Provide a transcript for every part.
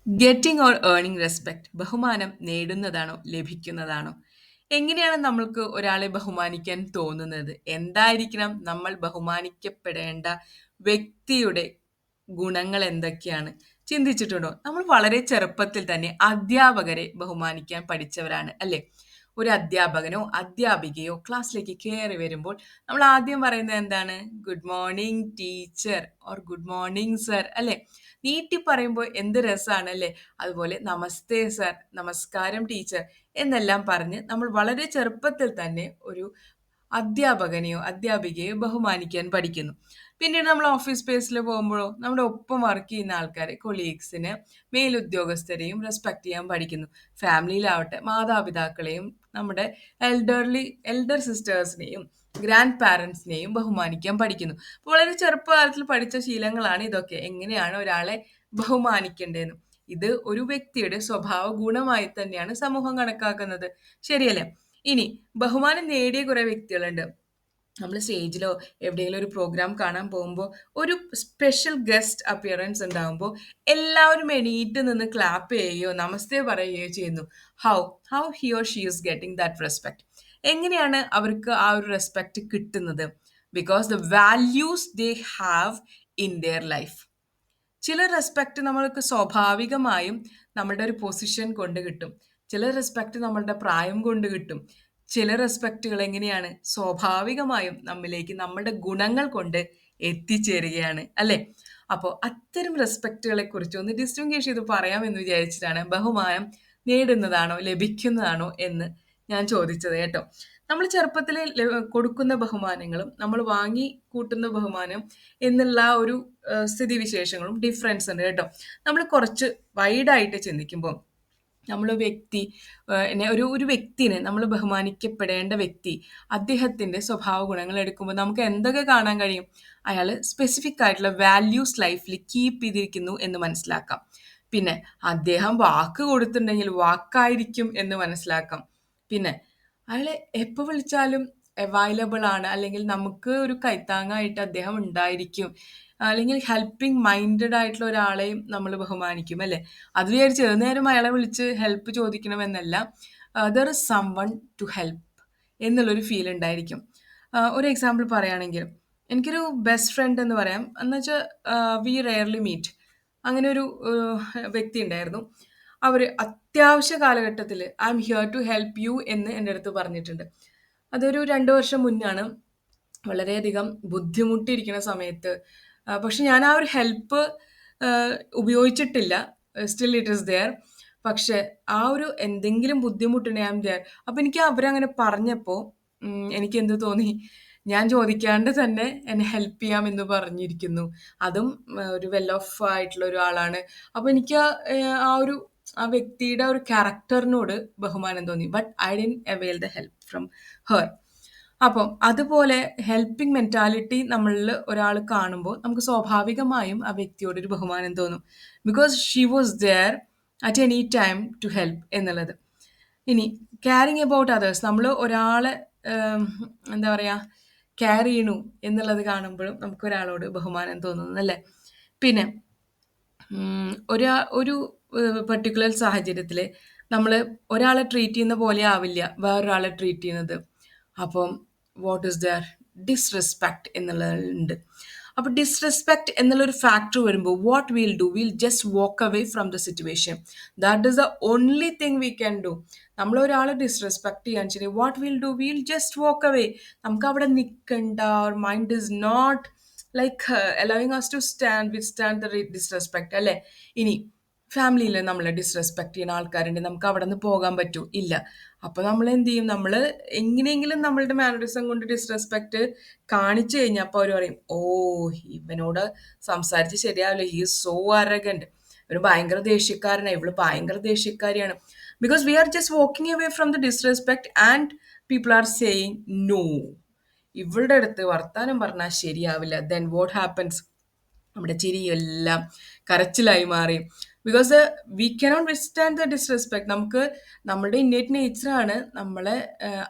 Getting or earning respect ബഹുമാനം നേടുന്നതാണോ ലഭിക്കുന്നതാണോ? എങ്ങനെയാണ് നമ്മൾക്ക് ഒരാളെ ബഹുമാനിക്കാൻ തോന്നുന്നത്? എന്തായിരിക്കണം നമ്മൾ ബഹുമാനിക്കപ്പെടേണ്ട വ്യക്തിയുടെ ഗുണങ്ങൾ എന്തൊക്കെയാണ്? ചിന്തിച്ചിട്ടുണ്ടോ? നമ്മൾ വളരെ ചെറുപ്പത്തിൽ തന്നെ അധ്യാപകരെ ബഹുമാനിക്കാൻ പഠിച്ചവരാണ് അല്ലേ? ഒരു അധ്യാപകനോ അധ്യാപികയോ ക്ലാസ്സിലേക്ക് കയറി വരുമ്പോൾ നമ്മൾ ആദ്യം പറയുന്നത് എന്താണ്? Good morning teacher or good morning sir അല്ലേ? നീട്ടി പറയുമ്പോൾ എന്ത് രസമാണ് അല്ലേ? അതുപോലെ നമസ്തേ സർ, നമസ്കാരം ടീച്ചർ എന്നെല്ലാം പറഞ്ഞ് നമ്മൾ വളരെ ചെറുപ്പത്തിൽ തന്നെ ഒരു അധ്യാപകനെയോ അധ്യാപികയോ ബഹുമാനിക്കാൻ പഠിക്കുന്നു. പിന്നീട് നമ്മൾ ഓഫീസ് സ്പേസിൽ പോകുമ്പോഴോ നമ്മുടെ ഒപ്പം വർക്ക് ചെയ്യുന്ന ആൾക്കാരെ, കൊളീഗ്സിന്, മേലുദ്യോഗസ്ഥരെയും റെസ്പെക്ട് ചെയ്യാൻ പഠിക്കുന്നു. ഫാമിലിയിലാവട്ടെ മാതാപിതാക്കളെയും നമ്മുടെ എൽഡർ സിസ്റ്റേഴ്സിനെയും ഗ്രാൻഡ് പാരൻസിനെയും ബഹുമാനിക്കാൻ പഠിക്കുന്നു. അപ്പോൾ വളരെ ചെറുപ്പകാലത്തിൽ പഠിച്ച ശീലങ്ങളാണ് ഇതൊക്കെ. എങ്ങനെയാണ് ഒരാളെ ബഹുമാനിക്കേണ്ടതെന്ന്. ഇത് ഒരു വ്യക്തിയുടെ സ്വഭാവ ഗുണമായി തന്നെയാണ് സമൂഹം കണക്കാക്കുന്നത്. ശരിയല്ലേ? ഇനി ബഹുമാനം നേടിയ കുറെ വ്യക്തികളുണ്ട്. നമ്മൾ സ്റ്റേജിലോ എവിടെയെങ്കിലും ഒരു പ്രോഗ്രാം കാണാൻ പോകുമ്പോൾ ഒരു സ്പെഷ്യൽ ഗസ്റ്റ് അപ്പിയറൻസ് ഉണ്ടാകുമ്പോൾ എല്ലാവരും എണീറ്റ് നിന്ന് ക്ലാപ്പ് ചെയ്യുകയോ നമസ്തേ പറയുകയോ ചെയ്യുന്നു. How how he or she is getting that respect. എങ്ങനെയാണ് അവർക്ക് ആ ഒരു റെസ്പെക്ട് കിട്ടുന്നത്? Because the values they have in their life. ചില റെസ്പെക്റ്റ് നമ്മൾക്ക് സ്വാഭാവികമായും നമ്മളുടെ ഒരു പൊസിഷൻ കൊണ്ട് കിട്ടും. ചില റെസ്പെക്റ്റ് നമ്മളുടെ പ്രായം കൊണ്ട് കിട്ടും. ചില റെസ്പെക്റ്റുകൾ എങ്ങനെയാണ് സ്വാഭാവികമായും നമ്മിലേക്ക് നമ്മളുടെ ഗുണങ്ങൾ കൊണ്ട് എത്തിച്ചേരുകയാണ് അല്ലേ? അപ്പോൾ അത്തരം റെസ്പെക്റ്റുകളെ കുറിച്ച് ഒന്ന് ഡിസ്റ്റിങ്വിഷ് ചെയ്ത് പറയാമെന്ന് വിചാരിച്ചിട്ടാണ് ബഹുമാനം നേടുന്നതാണോ ലഭിക്കുന്നതാണോ എന്ന് ഞാൻ ചോദിച്ചത് കേട്ടോ. നമ്മൾ ചെറുപ്പത്തിൽ കൊടുക്കുന്ന ബഹുമാനങ്ങളും നമ്മൾ വാങ്ങി കൂട്ടുന്ന ബഹുമാനം എന്നുള്ള ആ ഒരു സ്ഥിതിവിശേഷങ്ങളും ഡിഫറൻസ് ഉണ്ട് കേട്ടോ. നമ്മൾ കുറച്ച് വൈഡായിട്ട് ചിന്തിക്കുമ്പോൾ നമ്മൾ വ്യക്തി ഒരു ഒരു വ്യക്തിനെ നമ്മൾ ബഹുമാനിക്കപ്പെടേണ്ട വ്യക്തി അദ്ദേഹത്തിൻ്റെ സ്വഭാവ ഗുണങ്ങൾ എടുക്കുമ്പോൾ നമുക്ക് എന്തൊക്കെ കാണാൻ കഴിയും? അയാൾ സ്പെസിഫിക് ആയിട്ടുള്ള വാല്യൂസ് ലൈഫിൽ കീപ്പ് ചെയ്തിരിക്കുന്നു എന്ന് മനസ്സിലാക്കാം. പിന്നെ അദ്ദേഹം വാക്ക് കൊടുത്തിട്ടുണ്ടെങ്കിൽ വാക്കായിരിക്കും എന്ന് മനസ്സിലാക്കാം. പിന്നെ അയാൾ എപ്പോൾ വിളിച്ചാലും അവൈലബിൾ ആണ്, അല്ലെങ്കിൽ നമുക്ക് ഒരു കൈത്താങ്ങായിട്ട് അദ്ദേഹം ഉണ്ടായിരിക്കും, അല്ലെങ്കിൽ ഹെൽപ്പിംഗ് മൈൻഡഡ് ആയിട്ടുള്ള ഒരാളെയും നമ്മൾ ബഹുമാനിക്കും അല്ലേ? അത് വിചാരിച്ച് ഏത് നേരം അയാളെ വിളിച്ച് ഹെൽപ്പ് ചോദിക്കണമെന്നല്ല. There is someone to help എന്നുള്ളൊരു ഫീൽ ഉണ്ടായിരിക്കും. ഒരു എക്സാമ്പിൾ പറയുകയാണെങ്കിൽ എനിക്കൊരു ബെസ്റ്റ് ഫ്രണ്ട് എന്ന് പറയാം. എന്നുവെച്ചാൽ വി റെയർലി മീറ്റ്. അങ്ങനെ ഒരു വ്യക്തി ഉണ്ടായിരുന്നു. അവർ അത്യാവശ്യ കാലഘട്ടത്തിൽ I am here to help you എന്ന് എൻ്റെ അടുത്ത് പറഞ്ഞിട്ടുണ്ട്. അതൊരു 2 വർഷം മുന്നാണ്. വളരെയധികം ബുദ്ധിമുട്ടിയിരിക്കുന്ന സമയത്ത്. പക്ഷെ ഞാൻ ആ ഒരു ഹെൽപ്പ് ഉപയോഗിച്ചിട്ടില്ല. Still it is there. പക്ഷെ ആ ഒരു എന്തെങ്കിലും ബുദ്ധിമുട്ടുണ്ടെങ്കിൽ ഐ എം ദെയർ. അപ്പം എനിക്ക് അവരങ്ങനെ പറഞ്ഞപ്പോൾ എനിക്കെന്ത് തോന്നി? ഞാൻ ചോദിക്കാണ്ട് തന്നെ എന്നെ ഹെൽപ്പ് ചെയ്യാമെന്ന് പറഞ്ഞിരിക്കുന്നു. അതും ഒരു വെൽ ഓഫ് ആയിട്ടുള്ള ഒരാളാണ്. അപ്പോൾ എനിക്ക് ആ ഒരു ആ വ്യക്തിയുടെ ഒരു ക്യാരക്ടറിനോട് ബഹുമാനം തോന്നി. But I didn't avail the help from her. അപ്പം അതുപോലെ ഹെൽപ്പിംഗ് മെന്റാലിറ്റി നമ്മളിൽ ഒരാൾ കാണുമ്പോൾ നമുക്ക് സ്വാഭാവികമായും ആ വ്യക്തിയോട് ഒരു ബഹുമാനം തോന്നും. Because she was there at any time to help എന്നുള്ളത്. ഇനി കെയറിങ് അബൌട്ട് അതേഴ്സ്, നമ്മൾ ഒരാളെ എന്താ പറയുക കെയർ ചെയ്യണു എന്നുള്ളത് കാണുമ്പോഴും നമുക്ക് ഒരാളോട് ബഹുമാനം തോന്നുന്നു അല്ലേ? പിന്നെ ഒരു പെർട്ടിക്കുലർ സാഹചര്യത്തിൽ നമ്മൾ ഒരാളെ ട്രീറ്റ് ചെയ്യുന്ന പോലെ ആവില്ല വേറൊരാളെ ട്രീറ്റ് ചെയ്യുന്നത്. അപ്പം വാട്ട് ഈസ് ദർ ഡിസ്റെസ്പെക്ട് എന്നുള്ളതുണ്ട്. അപ്പോൾ ഡിസ്റെസ്പെക്ട് എന്നുള്ളൊരു ഫാക്ടർ വരുമ്പോൾ what will do, will just walk away from the situation. That is the only thing we can do. നമ്മൾ ഒരാളെ ഡിസ്റെസ്പെക്ട് ചെയ്യാൻ ശരി, what will do, will just walk away. നമുക്ക് അവിടെ നിൽക്കണ്ട. അവർ mind is not like allowing us to withstand the disrespect അല്ലേ? ഇനി ഫാമിലിയിൽ നമ്മളെ ഡിസ്റെസ്പെക്ട് ചെയ്യുന്ന ആൾക്കാരുണ്ട്, നമുക്ക് അവിടെ നിന്ന് പോകാൻ പറ്റൂ? ഇല്ല. അപ്പോൾ നമ്മൾ എന്ത് ചെയ്യും? നമ്മൾ എങ്ങനെയെങ്കിലും നമ്മളുടെ മാനറിസം കൊണ്ട് ഡിസ്റെസ്പെക്ട് കാണിച്ചു കഴിഞ്ഞാൽ അപ്പോൾ അവർ പറയും, ഓ ഇവനോട് സംസാരിച്ച് ശരിയാവില്ല, ഹി ഈസ് സോ അറഗൻറ്റ്, ഒരു ഭയങ്കര ദേഷ്യക്കാരനാണ്, ഇവള് ഭയങ്കര ദേഷ്യക്കാരിയാണ്. Because we are just walking away from the disrespect and people are saying no, ഇവളുടെ അടുത്ത് വർത്താനം പറഞ്ഞാൽ ശരിയാവില്ല. Then what happens? നമ്മുടെ ചിരിയെല്ലാം കരച്ചിലായി മാറി. Because we cannot withstand the disrespect. നമുക്ക് നമ്മുടെ ഇന്നേറ്റ് നേച്ചറാണ് നമ്മളെ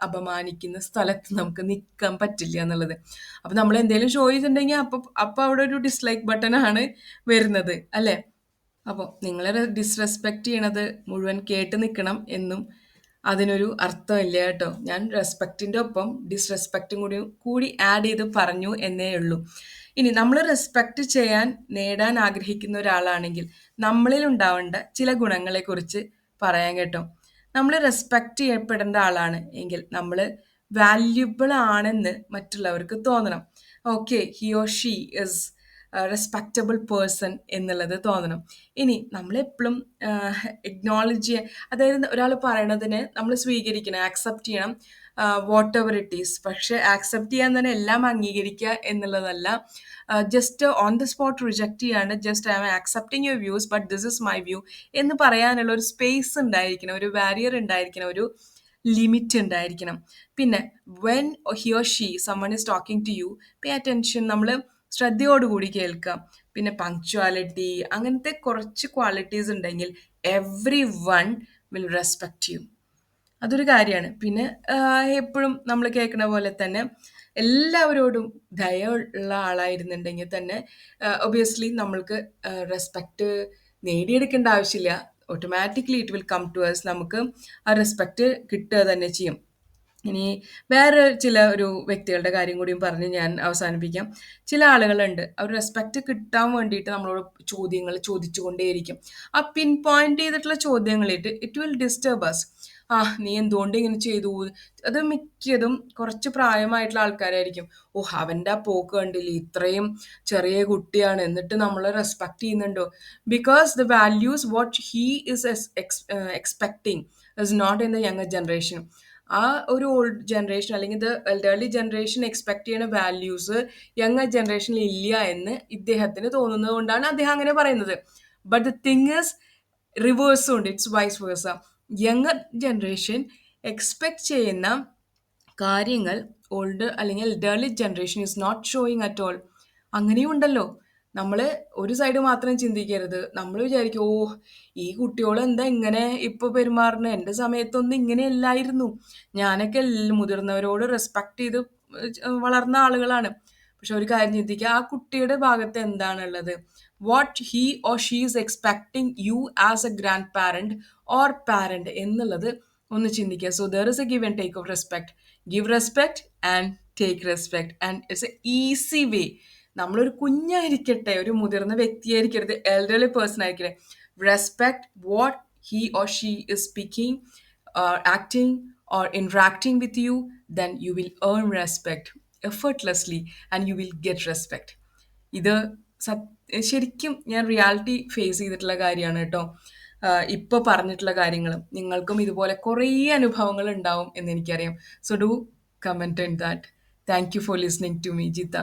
അപമാനിക്കുന്ന സ്ഥലത്ത് നമുക്ക് നിൽക്കാൻ പറ്റില്ല എന്നുള്ളത്. അപ്പം നമ്മൾ എന്തെങ്കിലും ഷോ ചെയ്തിട്ടുണ്ടെങ്കിൽ അപ്പം അവിടെ ഒരു ഡിസ്ലൈക്ക് ബട്ടൺ ആണ് വരുന്നത് അല്ലേ? അപ്പോൾ നിങ്ങളെ ഡിസ്റെസ്പെക്റ്റ് ചെയ്യണത് മുഴുവൻ കേട്ട് നിൽക്കണം എന്നും അതിനൊരു അർത്ഥമില്ല കേട്ടോ. ഞാൻ റെസ്പെക്റ്റിൻ്റെ ഒപ്പം ഡിസ്റെസ്പെക്റ്റും കൂടി ആഡ് ചെയ്ത് പറഞ്ഞു എന്നേ ഉള്ളൂ. ഇനി നമ്മൾ റെസ്പെക്റ്റ് നേടാൻ ആഗ്രഹിക്കുന്ന ഒരാളാണെങ്കിൽ നമ്മളിൽ ഉണ്ടാവേണ്ട ചില ഗുണങ്ങളെക്കുറിച്ച് പറയാൻ കേട്ടോ. നമ്മൾ റെസ്പെക്റ്റ് ചെയ്യപ്പെടേണ്ട ആളാണ് എങ്കിൽ നമ്മൾ വാല്യുബിൾ ആണെന്ന് മറ്റുള്ളവർക്ക് തോന്നണം. Okay, he or she is respectable person എന്നുള്ളത് തോന്നണം. ഇനി നമ്മളെപ്പോഴും എക്നോളജ് ചെയ്യുക, അതായത് ഒരാൾ പറയണതിനെ നമ്മൾ സ്വീകരിക്കണം, ആക്സെപ്റ്റ് ചെയ്യണം, വാട്ട് എവർ ഇറ്റ് ഈസ്. പക്ഷെ ആക്സെപ്റ്റ് ചെയ്യാൻ തന്നെ എല്ലാം അംഗീകരിക്കുക എന്നുള്ളതല്ല. Just on the spot reject ചെയ്യാണ്ട് just I am accepting your views but this is my view എന്ന് പറയാനുള്ള ഒരു സ്പേസ് ഉണ്ടായിരിക്കണം, ഒരു ബാരിയർ ഉണ്ടായിരിക്കണം, ഒരു ലിമിറ്റ് ഉണ്ടായിരിക്കണം. പിന്നെ when he or she summon is talking to you, pay attention, നമ്മൾ ശ്രദ്ധയോടുകൂടി കേൾക്കാം. പിന്നെ പങ്ക്ച്വാലിറ്റി, അങ്ങനത്തെ കുറച്ച് ക്വാളിറ്റീസ് ഉണ്ടെങ്കിൽ everyone will respect you. അതൊരു കാര്യമാണ്. പിന്നെ എപ്പോഴും നമ്മൾ കേൾക്കുന്ന പോലെ തന്നെ എല്ലാവരോടും ദയ ഉള്ള ആളായിരുന്നുണ്ടെങ്കിൽ തന്നെ ഒബിയസ്ലി നമ്മൾക്ക് റെസ്പെക്റ്റ് നേടിയെടുക്കേണ്ട ആവശ്യമില്ല. Automatically it will come to us. നമുക്ക് ആ റെസ്പെക്റ്റ് കിട്ടുക തന്നെ ചെയ്യും. ഇനി വേറെ ഒരു വ്യക്തികളുടെ കാര്യം കൂടിയും പറഞ്ഞ് ഞാൻ അവസാനിപ്പിക്കാം. ചില ആളുകളുണ്ട്, അവർ റെസ്പെക്റ്റ് കിട്ടാൻ വേണ്ടിയിട്ട് നമ്മളോട് ചോദ്യങ്ങൾ ചോദിച്ചുകൊണ്ടേയിരിക്കും. ആ പിൻ പോയിന്റ് ചെയ്തിട്ടുള്ള ചോദ്യങ്ങളിട്ട് ഇറ്റ് വിൽ ഡിസ്റ്റർബ് അസ്. ആ, നീ എന്തുകൊണ്ട് ഇങ്ങനെ ചെയ്തു? അത് മിക്കതും കുറച്ച് പ്രായമായിട്ടുള്ള ആൾക്കാരായിരിക്കും. ഓ, അവൻ്റെ ആ പോക്ക് കണ്ടില്ലേ, ഇത്രയും ചെറിയ കുട്ടിയാണ് എന്നിട്ട് നമ്മളെ റെസ്പെക്ട് ചെയ്യുന്നുണ്ടോ? Because the values what he is expecting is not in the younger generation. ആ ഒരു ഓൾഡ് ജനറേഷൻ അല്ലെങ്കിൽ ഇത് എൽഡർലി ജനറേഷൻ എക്സ്പെക്ട് ചെയ്യുന്ന വാല്യൂസ് യങ്ങർ ജനറേഷനിൽ ഇല്ല എന്ന് ഇദ്ദേഹത്തിന് തോന്നുന്നത് കൊണ്ടാണ് അദ്ദേഹം അങ്ങനെ പറയുന്നത്. ബട്ട് ദ തിങ് ഇസ് റിവേഴ്സും ഉണ്ട്, it's vice versa. Younger generation expect ചെയ്യുന്ന കാര്യങ്ങൾ ഓൾഡ് അല്ലെങ്കിൽ elderly generation is not showing at all. അങ്ങനെയും ഉണ്ടല്ലോ. നമ്മൾ ഒരു സൈഡ് മാത്രം ചിന്തിക്കരുത്. നമ്മൾ വിചാരിക്കും, ഓ, ഈ കുട്ടികൾ എന്താ ഇങ്ങനെ ഇപ്പോൾ പെരുമാറുന്നത്, എൻ്റെ സമയത്തൊന്നും ഇങ്ങനെയല്ലായിരുന്നു, ഞാനൊക്കെ മുതിർന്നവരോട് റെസ്പെക്ട് ചെയ്ത് വളർന്ന ആളുകളാണ്. പക്ഷെ ഒരു കാര്യം ചിന്തിക്കുക, ആ കുട്ടിയുടെ ഭാഗത്ത് എന്താണുള്ളത്? What he or she is expecting you as a grandparent or parent എന്നുള്ളത് ഒന്ന് ചിന്തിക്കുക. So there is a give and take of respect. Give respect and take respect and it's a easy way. നമ്മളൊരു കുഞ്ഞായിരിക്കട്ടെ, ഒരു മുതിർന്ന വ്യക്തിയായിരിക്കരുത്, elderly person ആയിരിക്കട്ടെ, respect what he or she is speaking or acting or interacting with you, then you will earn respect effortlessly and you will get respect. ഇത് ശരിക്കും ഞാൻ reality face ചെയ്തിട്ടുള്ള കാര്യമാണ് കേട്ടോ. ഇപ്പോൾ പറഞ്ഞിട്ടുള്ള കാര്യങ്ങൾ നിങ്ങൾക്കും ഇതുപോലെ കുറേ അനുഭവങ്ങൾ ഉണ്ടാവും എന്ന് എനിക്കറിയാം. So do comment in that. Thank you for listening to me, Jitha.